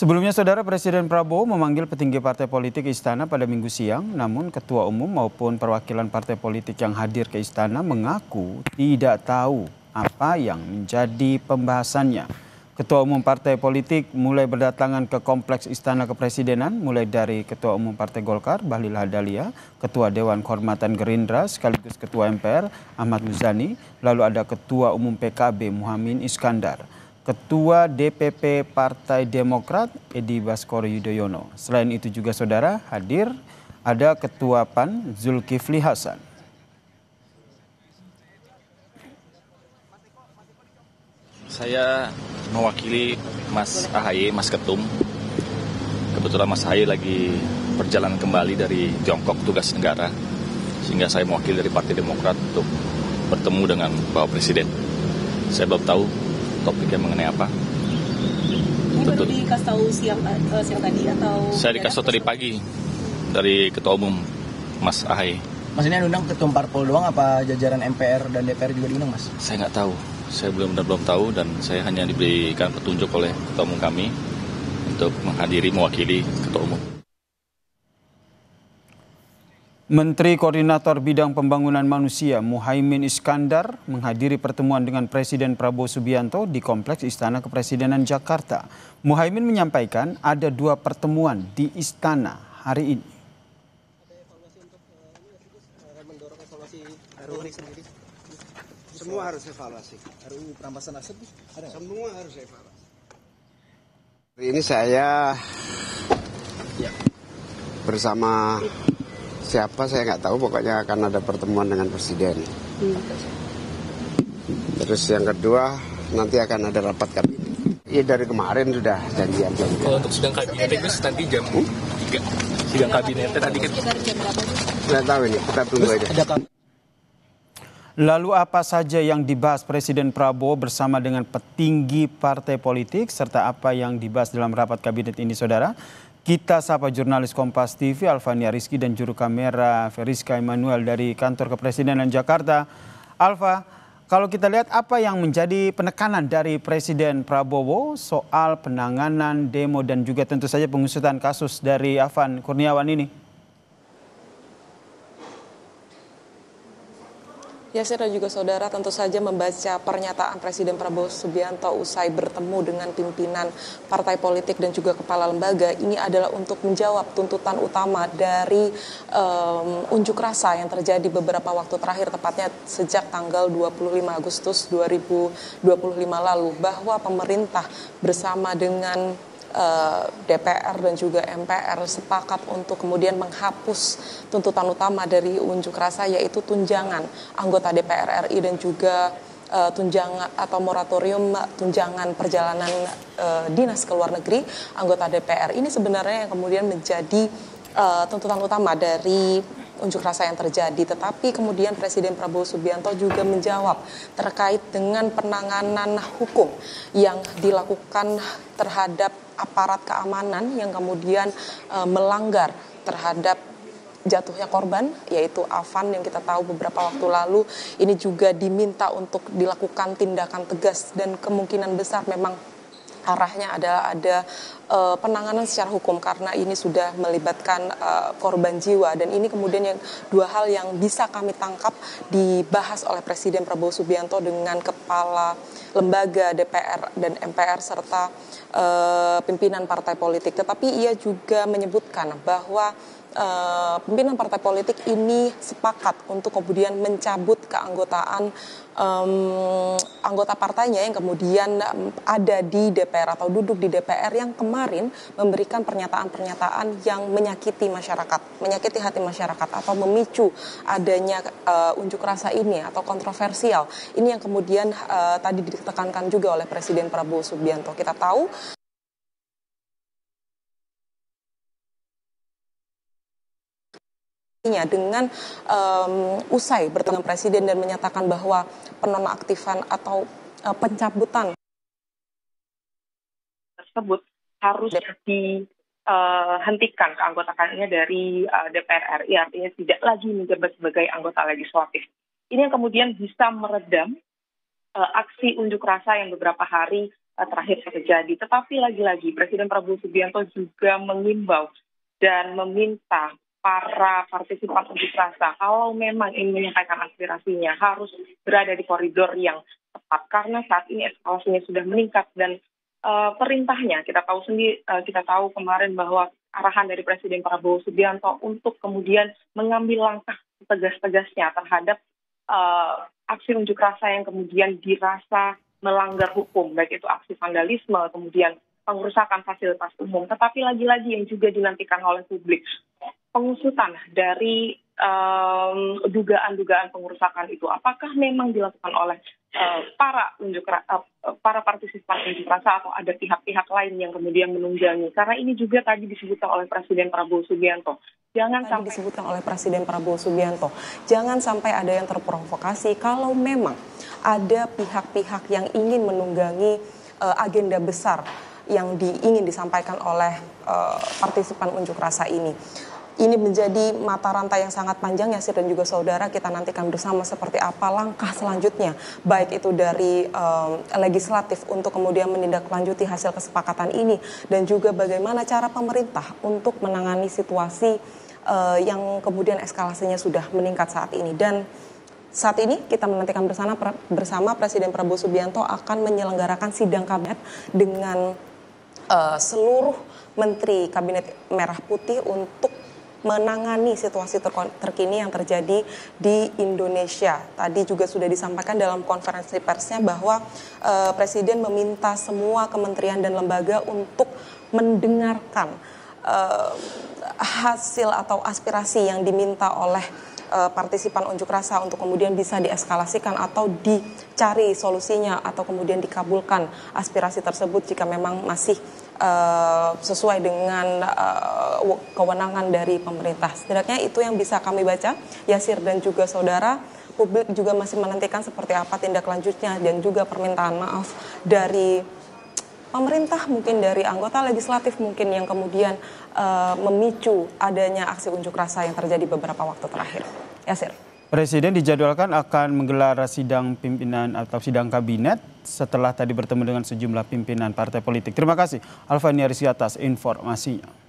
Sebelumnya, Saudara, Presiden Prabowo memanggil petinggi partai politik Istana pada Minggu siang, namun Ketua Umum maupun perwakilan partai politik yang hadir ke Istana mengaku tidak tahu apa yang menjadi pembahasannya. Ketua Umum partai politik mulai berdatangan ke Kompleks Istana Kepresidenan, mulai dari Ketua Umum Partai Golkar, Bahlil Lahadalia, Ketua Dewan Kehormatan Gerindra sekaligus Ketua MPR, Ahmad Muzani, lalu ada Ketua Umum PKB, Muhaimin Iskandar. Ketua DPP Partai Demokrat Edi Baskoro Yudhoyono. Selain itu juga, Saudara, hadir ada Ketua PAN Zulkifli Hasan. Saya mewakili Mas AHY, Mas Ketum. Kebetulan Mas AHY lagi perjalanan kembali dari Tiongkok tugas negara, sehingga saya mewakili dari Partai Demokrat untuk bertemu dengan Bapak Presiden. Saya belum tahu topiknya mengenai apa. Ini baru dikasih tahu siang tadi atau? Saya dikasih tahu tadi pagi dari Ketua Umum Mas AHY. Mas, ini undang ketum parpol doang apa jajaran MPR dan DPR juga diundang, Mas? Saya nggak tahu. Saya belum tahu, dan saya hanya diberikan petunjuk oleh Ketua Umum kami untuk menghadiri mewakili Ketua Umum. Menteri Koordinator Bidang Pembangunan Manusia Muhaimin Iskandar menghadiri pertemuan dengan Presiden Prabowo Subianto di Kompleks Istana Kepresidenan Jakarta. Muhaimin menyampaikan ada 2 pertemuan di Istana hari ini. Mendorong evaluasi RUU sendiri. Semua harus evaluasi. RUU perampasan aset ada? Semua harus evaluasi. Hari ini saya bersama siapa saya nggak tahu, pokoknya akan ada pertemuan dengan Presiden. Terus yang kedua nanti akan ada rapat kabinet. Iya, dari kemarin sudah janjian. Kalau untuk sidang kabinet itu nanti jam 3. Sidang kabinetnya tadi kan. Nggak tahu ini, kita tunggu aja. Lalu apa saja yang dibahas Presiden Prabowo bersama dengan petinggi partai politik serta apa yang dibahas dalam rapat kabinet ini, Saudara? Kita sapa jurnalis Kompas TV Alfania Rizky dan juru kamera Feriska Emmanuel dari Kantor Kepresidenan Jakarta. Alfa, kalau kita lihat apa yang menjadi penekanan dari Presiden Prabowo soal penanganan demo dan juga tentu saja pengusutan kasus dari Afan Kurniawan ini? Yasir dan juga Saudara, tentu saja membaca pernyataan Presiden Prabowo Subianto usai bertemu dengan pimpinan partai politik dan juga kepala lembaga, ini adalah untuk menjawab tuntutan utama dari unjuk rasa yang terjadi beberapa waktu terakhir, tepatnya sejak tanggal 25 Agustus 2025 lalu, bahwa pemerintah bersama dengan DPR dan juga MPR sepakat untuk kemudian menghapus tuntutan utama dari unjuk rasa, yaitu tunjangan anggota DPR RI dan juga tunjangan atau moratorium tunjangan perjalanan dinas ke luar negeri anggota DPR. Ini sebenarnya yang kemudian menjadi tuntutan utama dari unjuk rasa yang terjadi, tetapi kemudian Presiden Prabowo Subianto juga menjawab terkait dengan penanganan hukum yang dilakukan terhadap aparat keamanan yang kemudian melanggar terhadap jatuhnya korban, yaitu Afan yang kita tahu beberapa waktu lalu. Ini juga diminta untuk dilakukan tindakan tegas dan kemungkinan besar memang arahnya ada penanganan secara hukum karena ini sudah melibatkan korban jiwa, dan ini kemudian yang 2 hal yang bisa kami tangkap dibahas oleh Presiden Prabowo Subianto dengan kepala lembaga DPR dan MPR serta pimpinan partai politik. Tetapi ia juga menyebutkan bahwa pimpinan partai politik ini sepakat untuk kemudian mencabut keanggotaan anggota partainya yang kemudian ada di DPR atau duduk di DPR yang kemarin memberikan pernyataan-pernyataan yang menyakiti masyarakat, menyakiti hati masyarakat atau memicu adanya unjuk rasa ini atau kontroversial. Ini yang kemudian tadi ditekankan juga oleh Presiden Prabowo Subianto. Kita tahu dengan usai bertemu dengan Presiden dan menyatakan bahwa penonaktifan atau pencabutan tersebut harus dihentikan keanggotaannya dari DPR RI, artinya tidak lagi menjabat sebagai anggota legislatif. Ini yang kemudian bisa meredam aksi unjuk rasa yang beberapa hari terakhir terjadi. Tetapi lagi-lagi Presiden Prabowo Subianto juga mengimbau dan meminta para partisipan unjuk rasa kalau memang ingin menyampaikan aspirasinya harus berada di koridor yang tepat karena saat ini eskalasinya sudah meningkat dan perintahnya kita tahu kemarin bahwa arahan dari Presiden Prabowo Subianto untuk kemudian mengambil langkah tegas-tegasnya terhadap aksi unjuk rasa yang kemudian dirasa melanggar hukum, baik itu aksi vandalisme, kemudian pengerusakan fasilitas umum. Tetapi lagi-lagi yang juga dinantikan oleh publik, pengusutan dari dugaan-dugaan pengerusakan itu, apakah memang dilakukan oleh para partisipan unjuk rasa atau ada pihak-pihak lain yang kemudian menunggangi? Karena ini juga tadi disebutkan oleh Presiden Prabowo Subianto. Jangan sampai ada yang terprovokasi kalau memang ada pihak-pihak yang ingin menunggangi agenda besar yang ingin disampaikan oleh partisipan unjuk rasa ini. Ini menjadi mata rantai yang sangat panjang, Yasir dan juga saudara. Kita nantikan bersama seperti apa langkah selanjutnya, baik itu dari legislatif untuk kemudian menindaklanjuti hasil kesepakatan ini, dan juga bagaimana cara pemerintah untuk menangani situasi yang kemudian eskalasinya sudah meningkat saat ini. Dan saat ini kita menantikan bersama Presiden Prabowo Subianto akan menyelenggarakan sidang kabinet dengan seluruh Menteri Kabinet Merah Putih untuk menangani situasi terkini yang terjadi di Indonesia. Tadi juga sudah disampaikan dalam konferensi persnya bahwa Presiden meminta semua kementerian dan lembaga untuk mendengarkan hasil atau aspirasi yang diminta oleh partisipan unjuk rasa untuk kemudian bisa dieskalasikan atau dicari solusinya atau kemudian dikabulkan aspirasi tersebut jika memang masih sesuai dengan kewenangan dari pemerintah. Setidaknya itu yang bisa kami baca, Yasir dan juga saudara. Publik juga masih menantikan seperti apa tindak lanjutnya dan juga permintaan maaf dari pemerintah, mungkin dari anggota legislatif mungkin yang kemudian memicu adanya aksi unjuk rasa yang terjadi beberapa waktu terakhir. Yasir. Presiden dijadwalkan akan menggelar sidang pimpinan atau sidang kabinet setelah tadi bertemu dengan sejumlah pimpinan partai politik. Terima kasih Alfania Rizky atas informasinya.